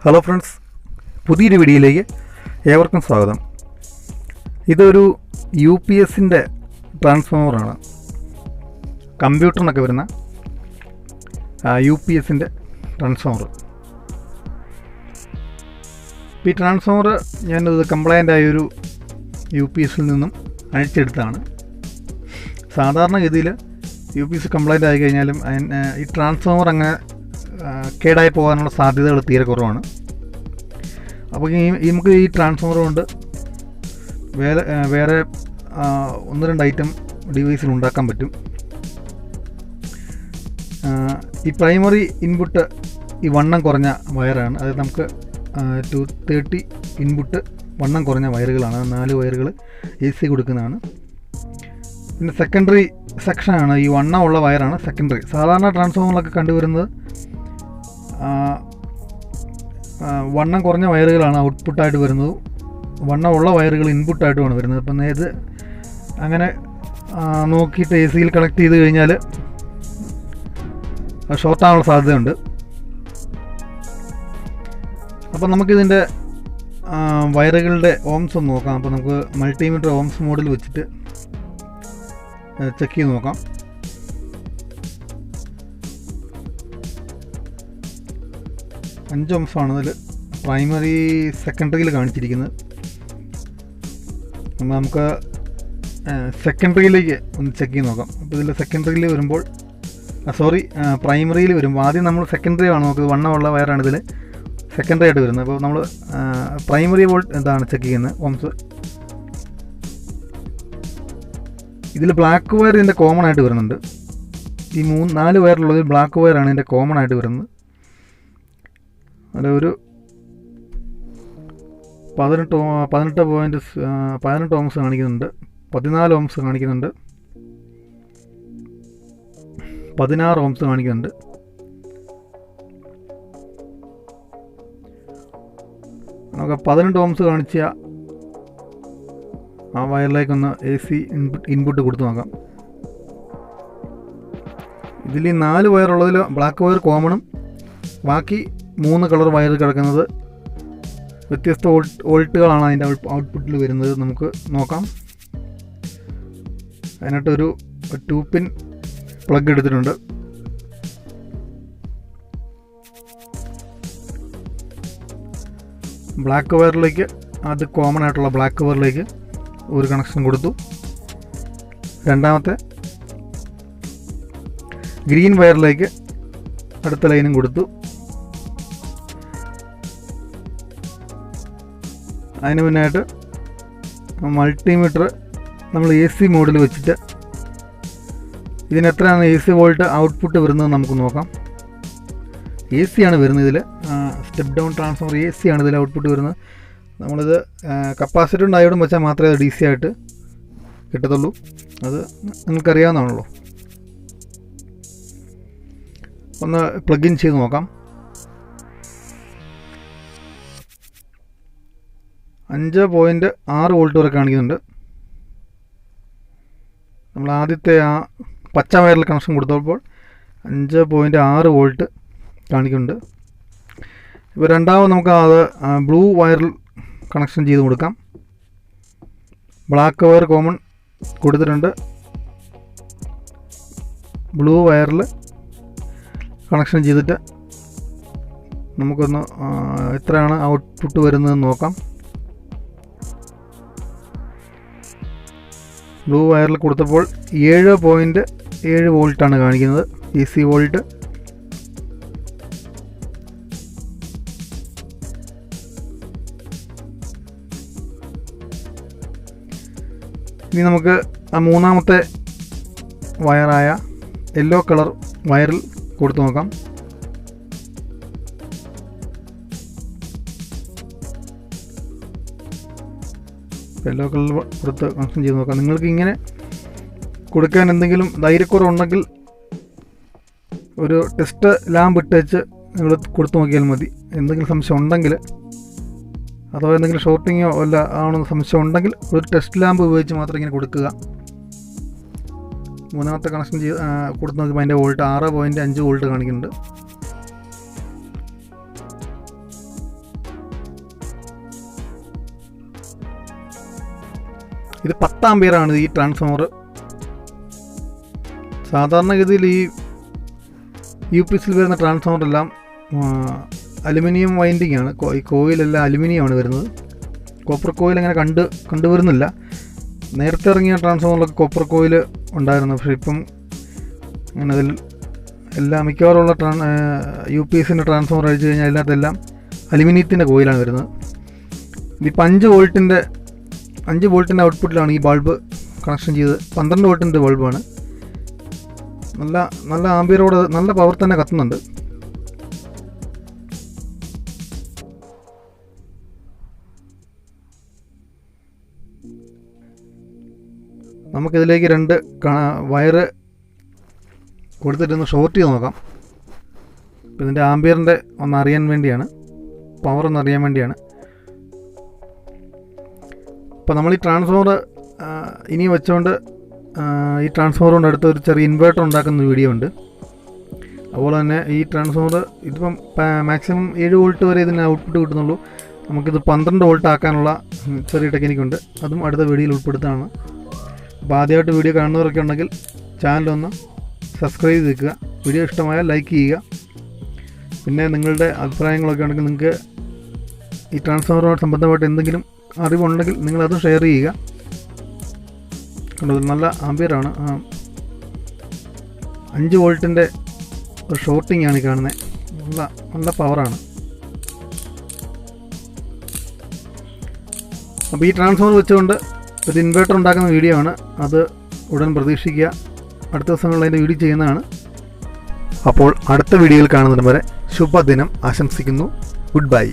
Hello friends, പുതിയൊരു വീഡിയോയിലേക്ക് ഏവർക്കും സ്വാഗതം. ഇതൊരു UPSൻ്റെ ട്രാൻസ്ഫോമറാണ്. കമ്പ്യൂട്ടറിനൊക്കെ വരുന്ന UPSൻ്റെ ട്രാൻസ്ഫോമർ. ഈ ട്രാൻസ്ഫോമർ ഞാനത് കംപ്ലൈൻ്റ് ആയൊരു UPSൽ നിന്നും അഴിച്ചെടുത്താണ്. സാധാരണഗതിയിൽ UPS കംപ്ലൈൻ്റ് ആയി കഴിഞ്ഞാലും ഈ ട്രാൻസ്ഫോമർ അങ്ങനെ കേടായി പോകാനുള്ള സാധ്യതകൾ തീരെ കുറവാണ്. അപ്പോൾ നമുക്ക് ഈ ട്രാൻസ്ഫോമർ കൊണ്ട് വേറെ 1-2 ഐറ്റം ഡിവൈസിൽ ഉണ്ടാക്കാൻ പറ്റും. ഈ പ്രൈമറി ഇൻപുട്ട് ഈ വണ്ണം കുറഞ്ഞ വയറാണ്. അത് നമുക്ക് 230 ഇൻപുട്ട് വണ്ണം കുറഞ്ഞ വയറുകളാണ്. 4 വയറുകൾ AC കൊടുക്കുന്നതാണ്. പിന്നെ സെക്കൻഡറി സെക്ഷനാണ്. ഈ വണ്ണമുള്ള വയറാണ് സെക്കൻഡറി. സാധാരണ ട്രാൻസ്ഫോമറിലൊക്കെ കണ്ടുവരുന്നത് വണ്ണം കുറഞ്ഞ വയറുകളാണ് ഔട്ട്പുട്ടായിട്ട് വരുന്നത്. വണ്ണമുള്ള വയറുകൾ ഇൻപുട്ടായിട്ടുമാണ് വരുന്നത്. അപ്പം ഇത് അങ്ങനെ നോക്കിയിട്ട് AC-യിൽ കണക്ട് ചെയ്ത് കഴിഞ്ഞാൽ ഷോർട്ടാകാനുള്ള സാധ്യതയുണ്ട്. അപ്പം നമുക്കിതിൻ്റെ വയറുകളുടെ ഓംസ് ഒന്ന് നോക്കാം. അപ്പോൾ നമുക്ക് മൾട്ടിമീറ്റർ ഓംസ് മോഡിൽ വെച്ചിട്ട് ചെക്ക് ചെയ്ത് നോക്കാം. അഞ്ച് ഓംസാണ് ഇതിൽ പ്രൈമറി സെക്കൻഡറിയിൽ കാണിച്ചിരിക്കുന്നത്. അപ്പോൾ നമുക്ക് സെക്കൻഡറിയിലേക്ക് ഒന്ന് ചെക്ക് ചെയ്ത് നോക്കാം. അപ്പോൾ ഇതിൽ സെക്കൻഡറിയിൽ വരുമ്പോൾ പ്രൈമറിയിൽ വരുമ്പോൾ ആദ്യം നമ്മൾ സെക്കൻഡറി ആണ് നോക്കുന്നത്. വണ്ണമുള്ള വയറാണ് ഇതിൽ സെക്കൻഡറി ആയിട്ട് വരുന്നത്. അപ്പോൾ നമ്മൾ പ്രൈമറി വോൾട്ട് എന്താണ് ചെക്ക് ചെയ്യുന്നത് ഓംസ്. ഇതിൽ ബ്ലാക്ക് വയർ ഇതിൻ്റെ കോമൺ ആയിട്ട് വരുന്നുണ്ട്. ഈ 4 വയറുള്ളത് ബ്ലാക്ക് വയറാണ് ഇതിൻ്റെ കോമൺ ആയിട്ട് വരുന്നത്. അതൊരു 18 ഓംസ് കാണിക്കുന്നുണ്ട്, 14 ഓംസ് കാണിക്കുന്നുണ്ട്, 16 ഓംസ് കാണിക്കുന്നുണ്ട്. നമുക്ക് 18 ഓംസ് കാണിച്ച ആ വയറിലേക്കൊന്ന് AC ഇൻപുട്ട് കൊടുത്തു നോക്കാം. ഇതിൽ ഈ 4 വയറുള്ളതിൽ ബ്ലാക്ക് വയർ കോമണും ബാക്കി 3 കളർ വയർ കിടക്കുന്നത് വ്യത്യസ്ത വോൾട്ടുകളാണ് അതിൻ്റെ ഔട്ട്പുട്ടിൽ വരുന്നത്. നമുക്ക് നോക്കാം. അതിനായിട്ടൊരു 2 പിൻ പ്ലഗ് എടുത്തിട്ടുണ്ട്. ബ്ലാക്ക് വയറിലേക്ക് അത് കോമൺ ആയിട്ടുള്ള ബ്ലാക്ക് വയറിലേക്ക് ഒരു കണക്ഷൻ കൊടുത്തു. രണ്ടാമത്തെ ഗ്രീൻ വയറിലേക്ക് അടുത്ത ലൈനും കൊടുത്തു. അതിന് മുന്നായിട്ട് മൾട്ടിമീറ്റർ നമ്മൾ AC മോഡിൽ വെച്ചിട്ട് ഇതിനെത്രയാണ് AC വോൾട്ട് ഔട്ട്പുട്ട് വരുന്നത് നമുക്ക് നോക്കാം. AC ആണ് വരുന്നത് ഇതിൽ. സ്റ്റെപ്പ് ഡൗൺ ട്രാൻസ്ഫോമർ AC ആണ് ഇതിൽ ഔട്ട്പുട്ട് വരുന്നത്. നമ്മളിത് കപ്പാസിറ്ററും ഡയോഡും വെച്ചാൽ മാത്രമേ അത് DC ആയിട്ട് കിട്ടത്തുള്ളൂ. അത് നിങ്ങൾക്കറിയാവുന്നതാണല്ലോ. ഒന്ന് പ്ലഗ് ഇൻ ചെയ്ത് നോക്കാം. 5.6 വോൾട്ട് വരെ കാണിക്കുന്നുണ്ട്. നമ്മൾ ആദ്യത്തെ ആ പച്ച വയറിൽ കണക്ഷൻ കൊടുത്തപ്പോൾ 5.6 വോൾട്ട് കാണിക്കുന്നുണ്ട്. ഇപ്പോൾ രണ്ടാമത് നമുക്ക് അത് ബ്ലൂ വയറിൽ കണക്ഷൻ ചെയ്ത് കൊടുക്കാം. ബ്ലാക്ക് വയർ കോമൺ കൊടുത്തിട്ടുണ്ട്. ബ്ലൂ വയറിൽ കണക്ഷൻ ചെയ്തിട്ട് നമുക്കൊന്ന് എത്രയാണ് ഔട്ട്പുട്ട് വരുന്നതെന്ന് നോക്കാം. ബ്ലൂ വയറിൽ കൊടുത്തപ്പോൾ 7.7 വോൾട്ടാണ് കാണിക്കുന്നത് AC വോൾട്ട്. ഇനി നമുക്ക് ആ മൂന്നാമത്തെ വയറായ യെല്ലോ കളർ വയറിൽ കൊടുത്തു നോക്കാം. യെല്ലോ കളർ കൊടുത്ത് കണക്ഷൻ ചെയ്ത് നോക്കാം. നിങ്ങൾക്ക് ഇങ്ങനെ കൊടുക്കാൻ എന്തെങ്കിലും ധൈര്യക്കുറവുണ്ടെങ്കിൽ ഒരു ടെസ്റ്റ് ലാമ്പ് ഇട്ടേച്ച് നിങ്ങൾ കൊടുത്തു നോക്കിയാൽ മതി. എന്തെങ്കിലും സംശയം ഉണ്ടെങ്കിൽ അഥവാ എന്തെങ്കിലും ഷോർട്ടിങ്ങോ വല്ല ആണെന്ന് സംശയം ഉണ്ടെങ്കിൽ ഒരു ടെസ്റ്റ് ലാമ്പ് ഉപയോഗിച്ച് മാത്രം ഇങ്ങനെ കൊടുക്കുക. മൂന്നാമത്തെ കണക്ഷൻ കൊടുത്ത് നോക്കുമ്പോൾ അതിൻ്റെ വോൾട്ട് 6.5 വോൾട്ട് കാണിക്കുന്നുണ്ട്. ഇത് 10 ആമ്പിയറാണ് ഈ ട്രാൻസ്ഫോമർ. സാധാരണഗതിയിൽ ഈ UPCയിൽ വരുന്ന ട്രാൻസ്ഫോമറെല്ലാം അലുമിനിയം വൈൻഡിങ് ആണ്. ഈ കോയിലെല്ലാം അലുമിനിയമാണ് വരുന്നത്. കോപ്പർ കോയിൽ അങ്ങനെ കണ്ടുവരുന്നില്ല. നേരത്തെ ഇറങ്ങിയ ട്രാൻസ്ഫോമറിലൊക്കെ കോപ്പർ കോയിൽ ഉണ്ടായിരുന്നു. പക്ഷേ ഇപ്പം അങ്ങനെ അതിൽ മിക്കവാറുള്ള UPCൻ്റെ ട്രാൻസ്ഫോമർ അഴിച്ചു കഴിഞ്ഞാൽ അതിനകത്തെല്ലാം അലുമിനിയത്തിൻ്റെ കോയിലാണ് വരുന്നത്. ഇതിപ്പോൾ 5 വോൾട്ടിൻ്റെ ഔട്ട്പുട്ടിലാണ് ഈ ബൾബ് കണക്ഷൻ ചെയ്ത്. 12 വോൾട്ടിൻ്റെ ബൾബാണ്. നല്ല ആംബിയറോട് നല്ല പവർ തന്നെ കത്തുന്നുണ്ട്. നമുക്കിതിലേക്ക് 2 വയറ് കൊടുത്തിട്ടൊന്ന് ഷോർട്ട് ചെയ്ത് നോക്കാം. അപ്പോൾ ഇതിൻ്റെ ആംബിയറിൻ്റെ ഒന്നറിയാൻ വേണ്ടിയാണ്, പവർ ഒന്നറിയാൻ വേണ്ടിയാണ്. അപ്പോൾ നമ്മൾ ഈ ട്രാൻസ്ഫോമർ ഇനി വെച്ചുകൊണ്ട് ഈ ട്രാൻസ്ഫോമർ കൊണ്ട് അടുത്ത ഒരു ചെറിയ ഇൻവേർട്ടർ ഉണ്ടാക്കുന്ന വീഡിയോ ഉണ്ട്. അതുപോലെ തന്നെ ഈ ട്രാൻസ്ഫോമർ ഇതിപ്പം മാക്സിമം 7 വോൾട്ട് വരെ ഇതിന് ഔട്ട്പുട്ട് കിട്ടുന്നുള്ളൂ. നമുക്കിത് 12 വോൾട്ട് ആക്കാനുള്ള ചെറിയ ടെക്നിക്കുണ്ട്. അതും അടുത്ത വീഡിയോയിൽ ഉൾപ്പെടുത്താണ്. അപ്പോൾ ആദ്യമായിട്ട് വീഡിയോ കാണുന്നവരൊക്കെ ഉണ്ടെങ്കിൽ ചാനലൊന്ന് സബ്സ്ക്രൈബ് ചെയ്ത് വെക്കുക. വീഡിയോ ഇഷ്ടമായാൽ ലൈക്ക് ചെയ്യുക. പിന്നെ നിങ്ങളുടെ അഭിപ്രായങ്ങളൊക്കെ ഉണ്ടെങ്കിൽ നിങ്ങൾക്ക് ഈ ട്രാൻസ്ഫോമറുമായി സംബന്ധമായിട്ട് എന്തെങ്കിലും അറിവുണ്ടെങ്കിൽ നിങ്ങളത് ഷെയർ ചെയ്യുക. കണ്ടോ, നല്ല ആംബിയറാണ്. 5 വോൾട്ടിൻ്റെ ഒരു ഷോർട്ടിംഗ് ആണ് ഈ കാണുന്നത്. നല്ല പവറാണ്. അപ്പോൾ ഈ ട്രാൻസ്ഫോമർ വെച്ചുകൊണ്ട് ഒരു ഇൻവേർട്ടർ ഉണ്ടാക്കുന്ന വീഡിയോ ആണ്. അത് ഉടൻ പ്രതീക്ഷിക്കുക. അടുത്ത ദിവസങ്ങളിൽ അതിൻ്റെ വീഡിയോ ചെയ്യുന്നതാണ്. അപ്പോൾ അടുത്ത വീഡിയോയിൽ കാണുന്നതിന് വരെ ശുഭദിനം ആശംസിക്കുന്നു. Good bye.